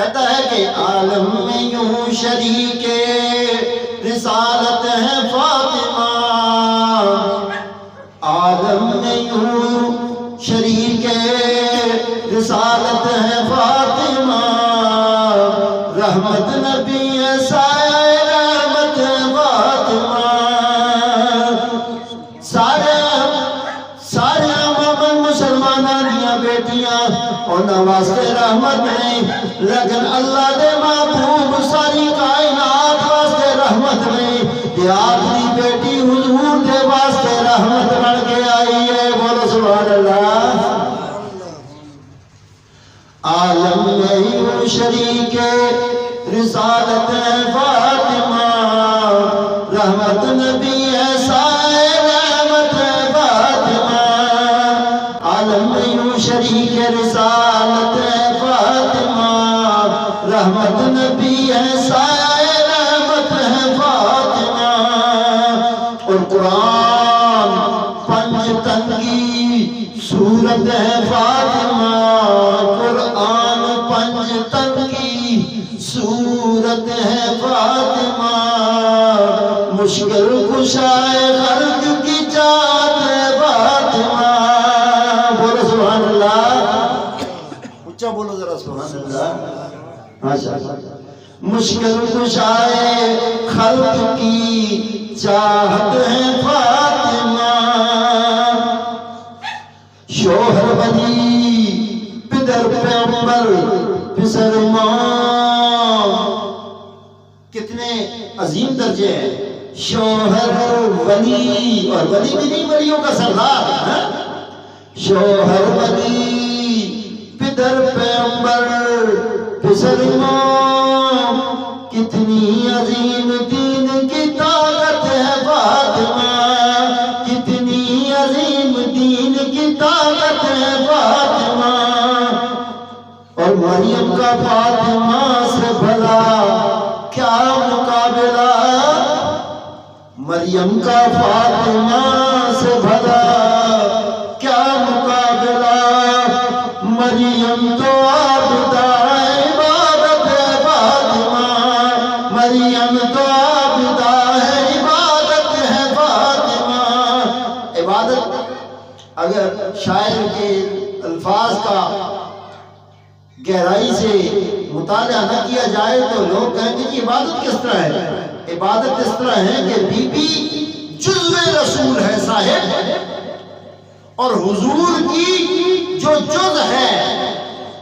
کہتا ہے کہ عالم میں یوں شریک رسالت ہے فاطمہ، عالم میں یوں شریک رسالت ہے فاطمہ، رحمت نبی سائے رحمت فاطمہ، سارے مومن مسلمانوں دیا بیٹیاں انہاں واسطے رحمت نہیں، لیکن اللہ دے محبوب ساری کائنات واسطے رحمت نہیں، کہ آخری بیٹی حضور دے واسطے رحمت بن کے آئی ہے، بولو سبحان اللہ۔ عالم میں یوں شریک رسالت ہے فاطمہ، رحمت نبی ہے سائے رحمت فاطمہ، عالم میں یوں شریک رسالت ہے فاطمہ، رحمت نبی ہے سائے رحمت ہے فاطمہ۔ اور قرآن پنج تن کی سورت ہے فاطمہ، قرآن پنج تن کی سورت ہے فاطمہ، مشکل کشائے خلق کی جات ہے فاطمہ، بولو سبحان اللہ، اچھا بولو ذرا سبحان اللہ، ماشاء اللہ۔ مشکل کشائے خلق کی چاہت ہے فاطمہ، شوہر ولی پدر پیغمبر پسر ماں، کتنے عظیم درجے ہیں، شوہر ولی، اور ولی بھی نہیں ولیوں کا سردار ہے، شوہر ولی پدر پیغمبر پسر ماں، کتنی عظیم دین کی طاقت ہے فاطمہ، کتنی عظیم دین کی طاقت ہے فاطمہ، اور مریم کا فاطمہ سے بھلا کیا مقابلہ، مریم کا فاطمہ سے بھلا کیا مقابلہ، مریم تو عابدہ عبادت ہے فاطمہ، مریم تو عابدہ ہے عبادت ہے فاطمہ۔ عبادت اگر شاعر کے الفاظ کا گہرائی سے مطالعہ نہ کیا جائے تو لوگ کہیں گے کہ عبادت کس طرح ہے؟ عبادت اس طرح ہے کہ بی بی جزو رسول ہے صاحب، اور حضور کی جو جز ہے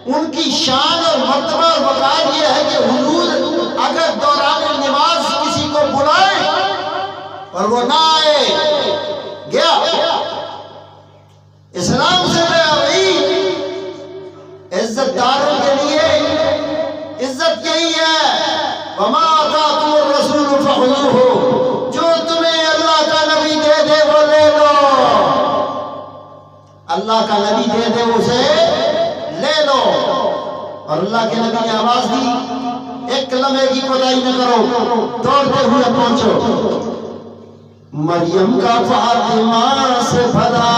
ان کی شان اور مرتبہ اور وقار یہ ہے کہ حضور اگر دوران نماز کسی کو بلائے اور وہ نہ آئے گیا، اسلام سے گیا وہی، عزت داروں کے لیے عزت یہی ہے، وَمَا آتَاكُمُ الرَّسُولُ فَخُذُوهُ، جو تمہیں اللہ کا نبی دے دے وہ لے لو، اللہ کا نبی دے دے اسے لے لو۔ اور اللہ کے نبی نے آواز دی، ایک لمحے کی کوتاہی نہ کرو، دوڑتے ہوئے پہنچو، مریم کا فاطمہ سے بھلا